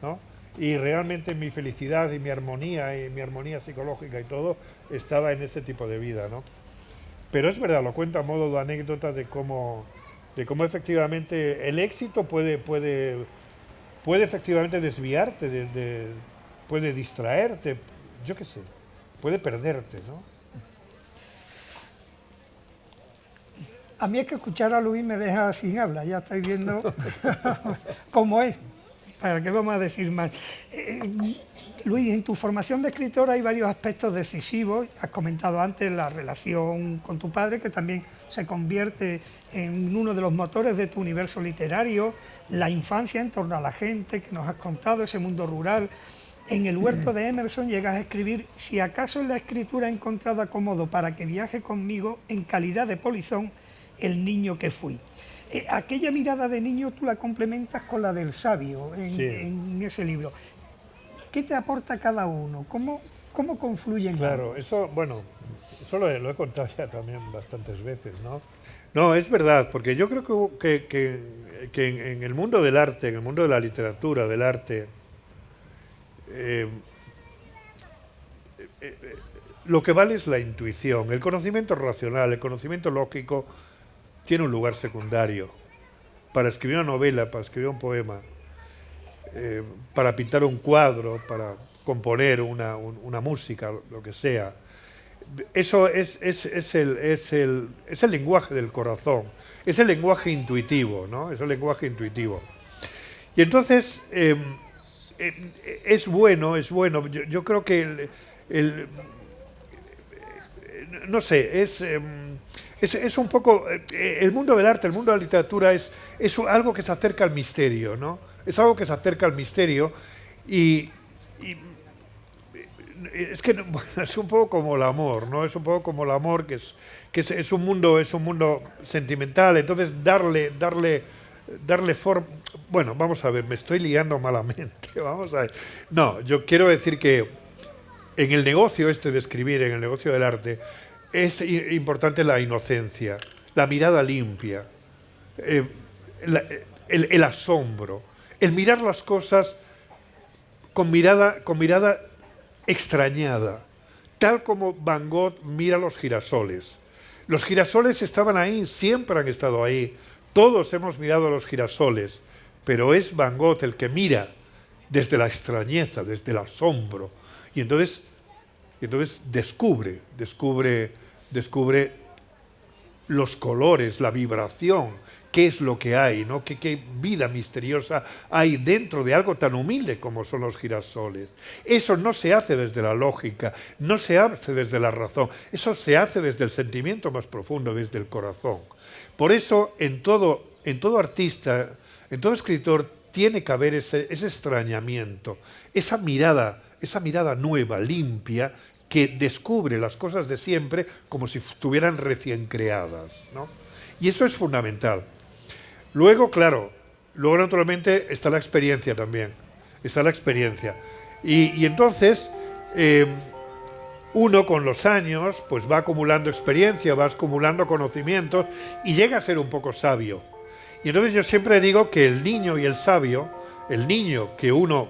¿no? Y realmente mi felicidad y mi armonía psicológica y todo estaba en ese tipo de vida, ¿no? Pero es verdad, lo cuento a modo de anécdota de cómo efectivamente el éxito puede efectivamente desviarte, puede distraerte, yo qué sé, puede perderte, ¿no? A mí es que escuchar a Luis me deja sin habla, ya estáis viendo cómo es. ¿Para qué vamos a decir más? Luis, en tu formación de escritor hay varios aspectos decisivos. Has comentado antes la relación con tu padre, que también se convierte en uno de los motores de tu universo literario, la infancia en torno a la gente que nos has contado, ese mundo rural. En El huerto de Emerson llegas a escribir: si acaso en la escritura he encontrado acomodo para que viaje conmigo en calidad de polizón el niño que fui. Aquella mirada de niño tú la complementas con la del sabio en ese libro. ¿Qué te aporta cada uno? ¿Cómo confluyen? Claro, eso lo he contado ya también bastantes veces, ¿no? No, es verdad, porque yo creo que en el mundo del arte, en el mundo de la literatura, del arte, lo que vale es la intuición. El conocimiento racional, el conocimiento lógico tiene un lugar secundario. Para escribir una novela, para escribir un poema, para pintar un cuadro, para componer una música, lo que sea. Eso es el lenguaje del corazón, es el lenguaje intuitivo, ¿no? Es el lenguaje intuitivo. Y entonces es bueno. Yo creo que no sé, es un poco el mundo del arte, el mundo de la literatura es algo que se acerca al misterio, ¿no? Es algo que se acerca al misterio y es que bueno, es un poco como el amor, ¿no? Es un poco como el amor que es un mundo sentimental. Entonces darle forma. Bueno, vamos a ver, me estoy liando malamente. Vamos a ver. No, yo quiero decir que en el negocio de escribir, en el negocio del arte, es importante la inocencia, la mirada limpia, el asombro, el mirar las cosas con mirada extrañada, tal como Van Gogh mira los girasoles. Los girasoles estaban ahí, siempre han estado ahí, todos hemos mirado los girasoles, pero es Van Gogh el que mira desde la extrañeza, desde el asombro, y entonces descubre los colores, la vibración, qué es lo que hay, ¿no? Qué vida misteriosa hay dentro de algo tan humilde como son los girasoles. Eso no se hace desde la lógica, no se hace desde la razón, eso se hace desde el sentimiento más profundo, desde el corazón. Por eso en todo artista, en todo escritor, tiene que haber ese extrañamiento, esa mirada nueva, limpia, que descubre las cosas de siempre como si estuvieran recién creadas, ¿no? Y eso es fundamental. Luego, claro, naturalmente está la experiencia también, está la experiencia. Y entonces, uno con los años, pues va acumulando experiencia, va acumulando conocimientos y llega a ser un poco sabio. Y entonces yo siempre digo que el niño y el sabio, el niño que uno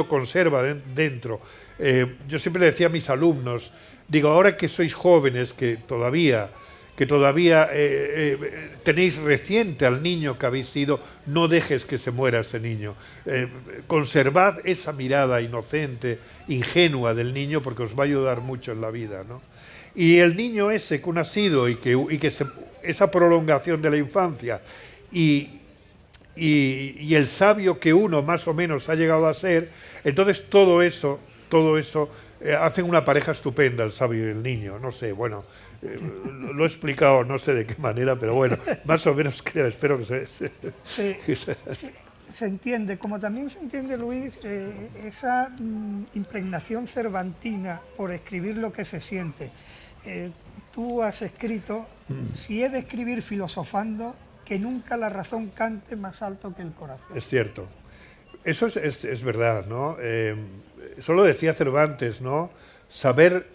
conserva dentro. Yo siempre le decía a mis alumnos, digo, ahora que sois jóvenes, que todavía tenéis reciente al niño que habéis sido, no dejes que se muera ese niño. Conservad esa mirada inocente, ingenua del niño, porque os va a ayudar mucho en la vida, ¿no? Y el niño ese que uno ha sido y que esa prolongación de la infancia y el sabio que uno más o menos ha llegado a ser, entonces todo eso hacen una pareja estupenda, el sabio y el niño. No sé, bueno, lo he explicado no sé de qué manera, pero bueno, más o menos creo, espero que se... Sí. se entiende, como también se entiende, Luis, esa impregnación cervantina por escribir lo que se siente. Tú has escrito, si he de escribir filosofando, que nunca la razón cante más alto que el corazón. Es cierto. Eso es verdad, ¿no? Solo decía Cervantes, ¿no? Saber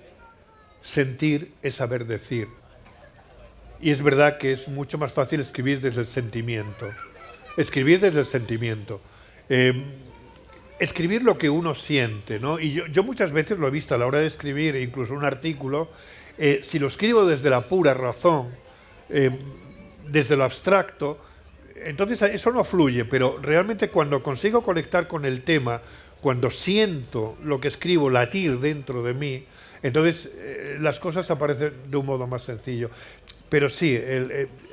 sentir es saber decir. Y es verdad que es mucho más fácil escribir desde el sentimiento. Escribir desde el sentimiento. Escribir lo que uno siente, ¿no? Y yo muchas veces lo he visto a la hora de escribir, incluso un artículo, si lo escribo desde la pura razón, desde lo abstracto, entonces eso no fluye, pero realmente cuando consigo conectar con el tema, cuando siento lo que escribo latir dentro de mí, entonces las cosas aparecen de un modo más sencillo. Pero sí,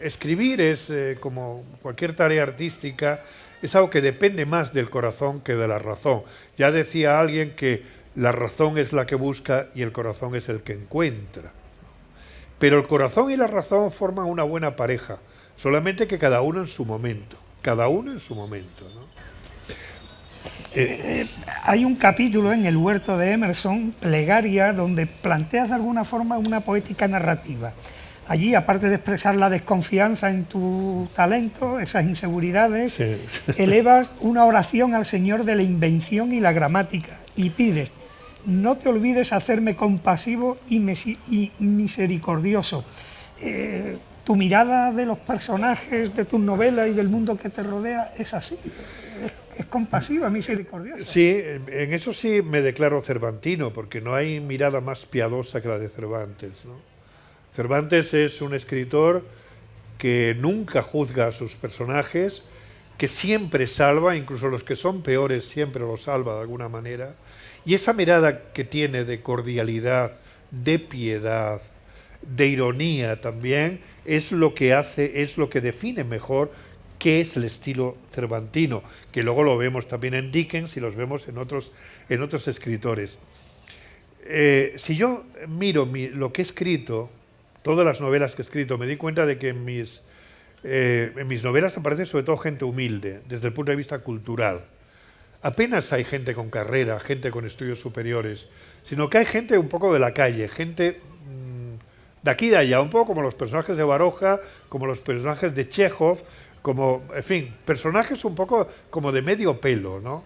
escribir es, como cualquier tarea artística, es algo que depende más del corazón que de la razón. Ya decía alguien que la razón es la que busca y el corazón es el que encuentra. Pero el corazón y la razón forman una buena pareja, solamente que cada uno en su momento. Cada uno en su momento, ¿no? Hay un capítulo en El huerto de Emerson, Plegaria, donde planteas de alguna forma una poética narrativa. Allí, aparte de expresar la desconfianza en tu talento, esas inseguridades, Sí. elevas una oración al Señor de la invención y la gramática y pides: no te olvides hacerme compasivo y misericordioso. Tu mirada de los personajes de tus novelas y del mundo que te rodea es así, es compasiva, misericordiosa. Sí, en eso sí me declaro cervantino, porque no hay mirada más piadosa que la de Cervantes, ¿no? Cervantes es un escritor que nunca juzga a sus personajes, que siempre salva, incluso los que son peores siempre los salva de alguna manera, y esa mirada que tiene de cordialidad, de piedad, de ironía también, es lo que hace, es lo que define mejor qué es el estilo cervantino, que luego lo vemos también en Dickens y los vemos en otros escritores. Si yo miro lo que he escrito, todas las novelas que he escrito, me di cuenta de que en mis novelas aparece sobre todo gente humilde, desde el punto de vista cultural. Apenas hay gente con carrera, gente con estudios superiores, sino que hay gente un poco de la calle, gente de aquí y de allá, un poco como los personajes de Baroja, como los personajes de Chekhov, como, en fin, personajes un poco como de medio pelo, ¿no?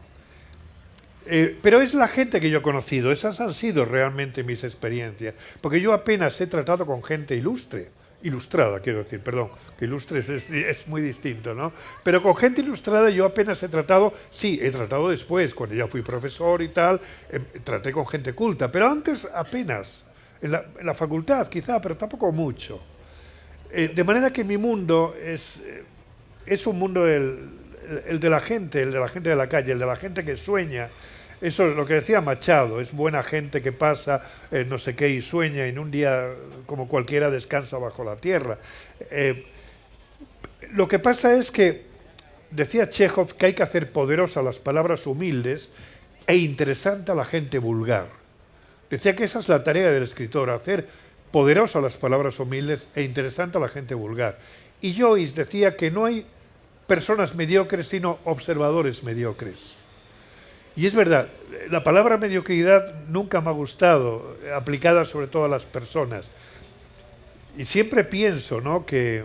Pero es la gente que yo he conocido, esas han sido realmente mis experiencias, porque yo apenas he tratado con gente ilustrada, quiero decir, perdón, que ilustre es muy distinto, ¿no? Pero con gente ilustrada yo apenas he tratado, sí, he tratado después, cuando ya fui profesor y tal, traté con gente culta, pero antes apenas, en la facultad quizá, pero tampoco mucho. De manera que mi mundo es un mundo el de la gente de la calle, el de la gente que sueña. Eso es lo que decía Machado, es buena gente que pasa no sé qué y sueña y en un día como cualquiera descansa bajo la tierra. Lo que pasa es que, decía Chekhov, que hay que hacer poderosas las palabras humildes e interesante a la gente vulgar. Decía que esa es la tarea del escritor, hacer poderosas las palabras humildes e interesante a la gente vulgar. Y Joyce decía que no hay personas mediocres, sino observadores mediocres. Y es verdad, la palabra mediocridad nunca me ha gustado, aplicada sobre todo a las personas. Y siempre pienso, ¿no?, que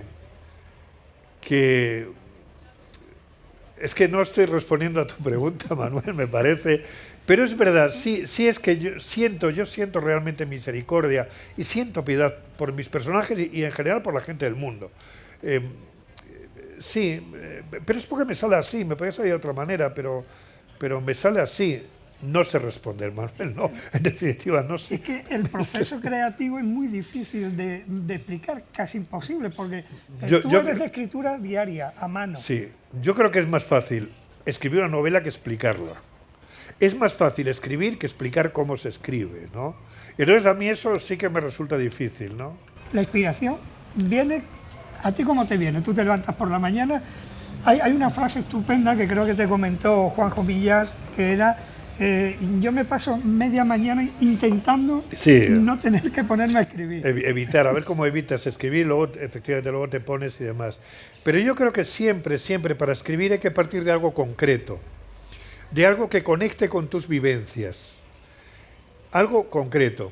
es que no estoy respondiendo a tu pregunta, Manuel, me parece, pero es verdad, sí es que yo siento realmente misericordia y siento piedad por mis personajes y en general por la gente del mundo. Sí, pero es porque me sale así, me puede salir de otra manera, pero me sale así. No sé responder, Manuel, no, en definitiva no sé. Es que el proceso creativo es muy difícil de explicar, casi imposible, porque tú eres de escritura diaria, a mano. Sí, yo creo que es más fácil escribir una novela que explicarla. Es más fácil escribir que explicar cómo se escribe, ¿no? Entonces a mí eso sí que me resulta difícil, ¿no? La inspiración viene, ¿a ti cómo te viene? Tú te levantas por la mañana, hay una frase estupenda que creo que te comentó Juanjo Millás, que era: Yo me paso media mañana intentando Sí. no tener que ponerme a escribir. Evitar, a ver cómo evitas escribir, luego efectivamente luego te pones y demás. Pero yo creo que siempre, siempre para escribir hay que partir de algo concreto, de algo que conecte con tus vivencias, algo concreto.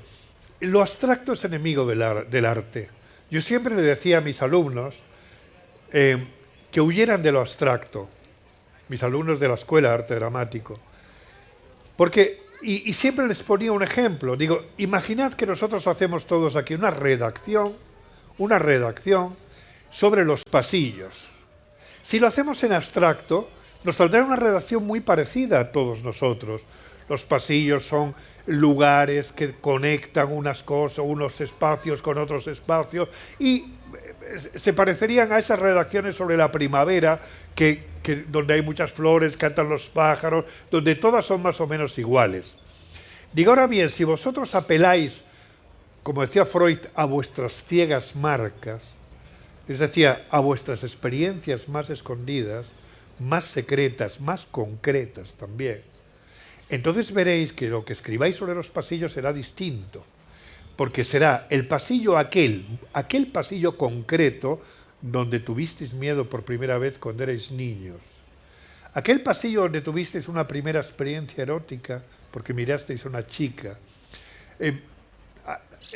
Lo abstracto es enemigo del arte. Yo siempre le decía a mis alumnos que huyeran de lo abstracto, mis alumnos de la Escuela de Arte Dramático, porque, y siempre les ponía un ejemplo, digo, imaginad que nosotros hacemos todos aquí una redacción sobre los pasillos. Si lo hacemos en abstracto, nos saldrá una redacción muy parecida a todos nosotros. Los pasillos son lugares que conectan unas cosas, unos espacios con otros espacios, y se parecerían a esas redacciones sobre la primavera, donde hay muchas flores, cantan los pájaros, donde todas son más o menos iguales. Digo, ahora bien, si vosotros apeláis, como decía Freud, a vuestras ciegas marcas, es decir, a vuestras experiencias más escondidas, más secretas, más concretas también, entonces veréis que lo que escribáis sobre los pasillos será distinto, porque será el pasillo aquel pasillo concreto donde tuvisteis miedo por primera vez cuando erais niños. Aquel pasillo donde tuvisteis una primera experiencia erótica porque mirasteis a una chica.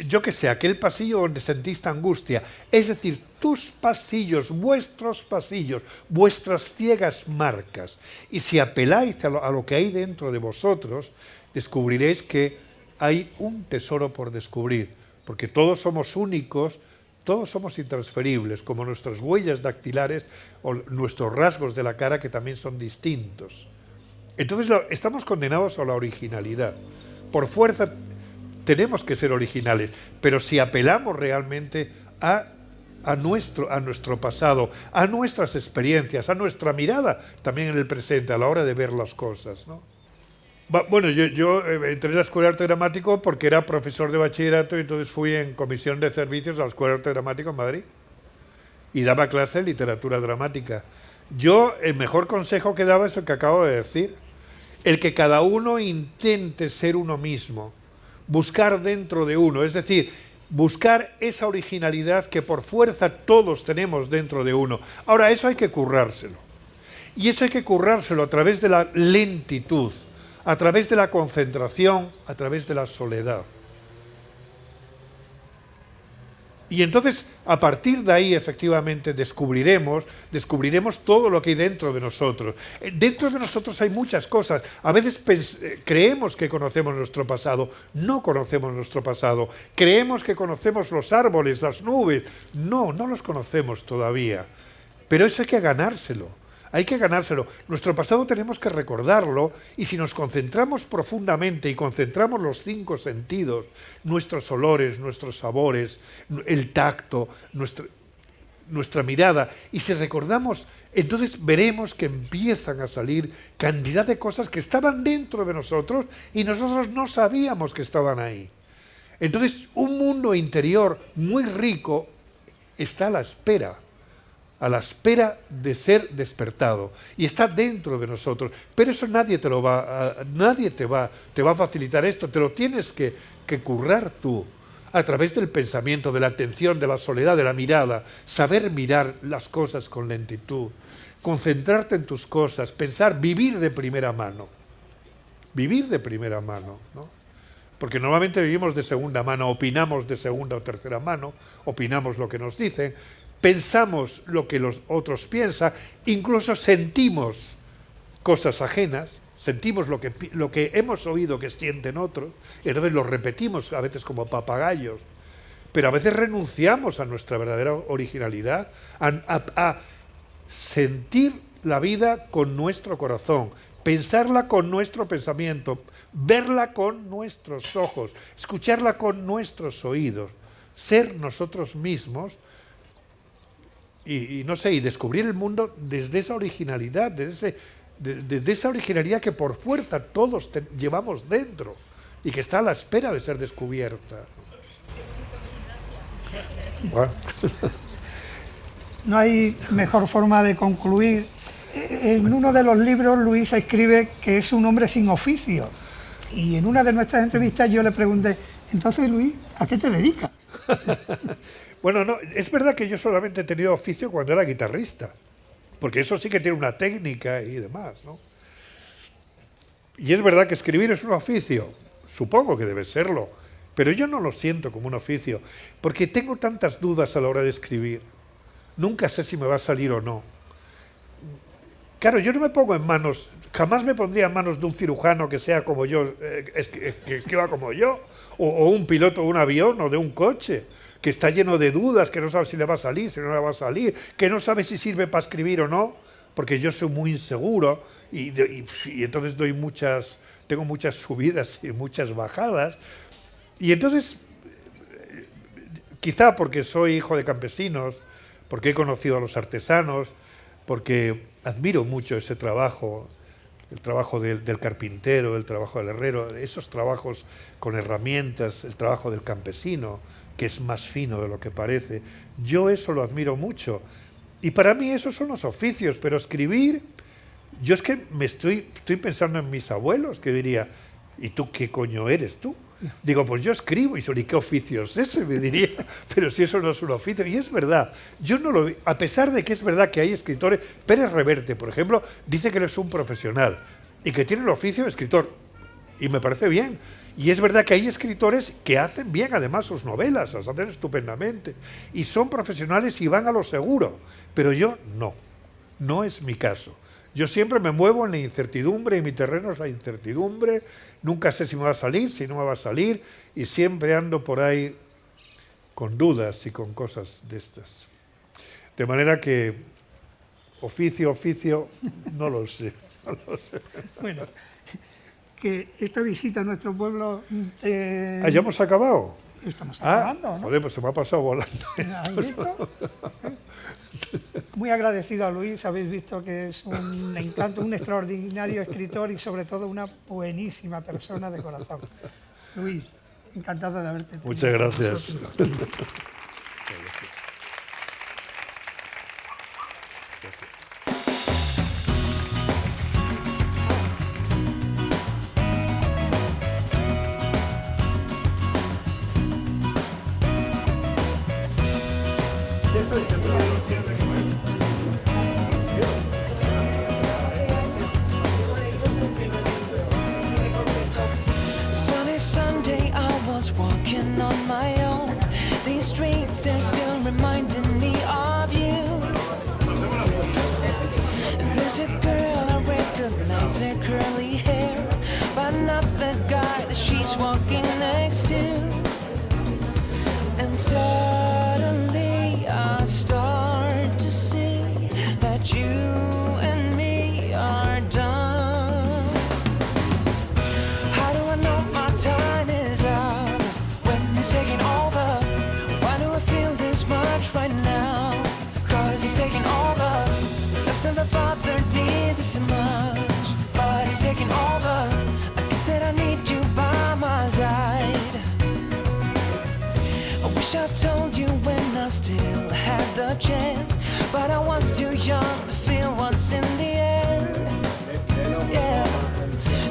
Yo qué sé, aquel pasillo donde sentiste angustia. Es decir, tus pasillos, vuestros pasillos, vuestras ciegas marcas. Y si apeláis a lo que hay dentro de vosotros, descubriréis que hay un tesoro por descubrir, porque todos somos únicos, todos somos intransferibles, como nuestras huellas dactilares o nuestros rasgos de la cara, que también son distintos. Entonces estamos condenados a la originalidad. Por fuerza tenemos que ser originales, pero si apelamos realmente a nuestro pasado, a nuestras experiencias, a nuestra mirada también en el presente, a la hora de ver las cosas, ¿no? Bueno, yo entré en la Escuela de Arte Dramático porque era profesor de bachillerato y entonces fui en comisión de servicios a la Escuela de Arte Dramático en Madrid y daba clase de literatura dramática. Yo el mejor consejo que daba es el que acabo de decir, el que cada uno intente ser uno mismo, buscar dentro de uno, es decir, buscar esa originalidad que por fuerza todos tenemos dentro de uno. Ahora, eso hay que currárselo. Y eso hay que currárselo a través de la lentitud, a través de la concentración, a través de la soledad. Y entonces, a partir de ahí, efectivamente, descubriremos todo lo que hay dentro de nosotros. Dentro de nosotros hay muchas cosas. A veces creemos que conocemos nuestro pasado, no conocemos nuestro pasado. Creemos que conocemos los árboles, las nubes. No los conocemos todavía. Pero eso hay que ganárselo. Hay que ganárselo. Nuestro pasado tenemos que recordarlo, y si nos concentramos profundamente y concentramos los 5 sentidos, nuestros olores, nuestros sabores, el tacto, nuestra mirada, y si recordamos, entonces veremos que empiezan a salir cantidad de cosas que estaban dentro de nosotros y nosotros no sabíamos que estaban ahí. Entonces, un mundo interior muy rico está a la espera de ser despertado, y está dentro de nosotros, pero eso nadie te va a facilitar esto, te lo tienes que currar tú, a través del pensamiento, de la atención, de la soledad, de la mirada, saber mirar las cosas con lentitud, concentrarte en tus cosas, pensar, vivir de primera mano, ¿no? Porque normalmente vivimos de segunda mano, opinamos de segunda o tercera mano, opinamos lo que nos dicen, pensamos lo que los otros piensan, incluso sentimos cosas ajenas, sentimos lo que hemos oído que sienten otros, y entonces lo repetimos a veces como papagayos, pero a veces renunciamos a nuestra verdadera originalidad, a sentir la vida con nuestro corazón, pensarla con nuestro pensamiento, verla con nuestros ojos, escucharla con nuestros oídos, ser nosotros mismos. Y no sé, y descubrir el mundo desde esa originalidad, desde esa originalidad que por fuerza todos llevamos dentro y que está a la espera de ser descubierta. Bueno. No hay mejor forma de concluir En uno de los libros Luis escribe que es un hombre sin oficio. Y en una de nuestras entrevistas yo le pregunté, entonces Luis, ¿a qué te dedicas? Bueno, no, es verdad que yo solamente he tenido oficio cuando era guitarrista, porque eso sí que tiene una técnica y demás, ¿no? Y es verdad que escribir es un oficio, supongo que debe serlo, pero yo no lo siento como un oficio, porque tengo tantas dudas a la hora de escribir. Nunca sé si me va a salir o no. Claro, yo no me pongo en manos, jamás me pondría en manos de un cirujano que sea como yo, que escriba como yo, o un piloto de un avión o de un coche, que está lleno de dudas, que no sabe si le va a salir, si no le va a salir, que no sabe si sirve para escribir o no, porque yo soy muy inseguro y entonces tengo muchas subidas y muchas bajadas. Y entonces, quizá porque soy hijo de campesinos, porque he conocido a los artesanos, porque admiro mucho ese trabajo, el trabajo del carpintero, el trabajo del herrero, esos trabajos con herramientas, el trabajo del campesino, que es más fino de lo que parece. Yo eso lo admiro mucho. Y para mí esos son los oficios, pero escribir, yo es que estoy pensando en mis abuelos, que diría, ¿y tú qué coño eres tú? Digo, pues yo escribo, y sobre qué oficio es ese, me diría, pero si eso no es un oficio. Y es verdad, yo no lo, a pesar de que es verdad que hay escritores, Pérez Reverte, por ejemplo, dice que él es un profesional y que tiene el oficio de escritor, y me parece bien. Y es verdad que hay escritores que hacen bien además sus novelas, las hacen estupendamente, y son profesionales y van a lo seguro, pero yo no es mi caso. Yo siempre me muevo en la incertidumbre, y mi terreno es la incertidumbre, nunca sé si me va a salir, si no me va a salir, y siempre ando por ahí con dudas y con cosas de estas. De manera que oficio, no lo sé. Bueno, que esta visita a nuestro pueblo... ¿Ya hemos acabado? Estamos acabando, ¿no? Joder, pues se me ha pasado volando ¿Has esto. visto? Muy agradecido a Luis, habéis visto que es un encanto, un extraordinario escritor y sobre todo una buenísima persona de corazón. Luis, encantado de haberte tenido. Muchas gracias. Sunny Sunday, I was walking on my own. These streets, they're still reminding me of you. There's a girl, I recognize her curly hair, but not the guy that she's walking next to. And suddenly I start to see that you and me are done. How do I know my time is up when he's taking over? Why do I feel this much right now? 'Cause he's taking over. I've never bothered me this much, but he's taking over. I guess that I need you by my side. I wish I told you when I still had the chance, but I was too young to feel what's in the air. Yeah.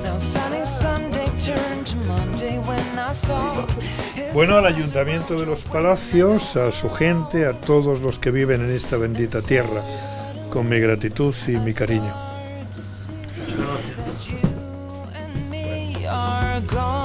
Now sunny Sunday turned to Monday when I saw his... Bueno, al Ayuntamiento de los Palacios, a su gente, a todos los que viven en esta bendita tierra, con mi gratitud y mi cariño. You and me are gone.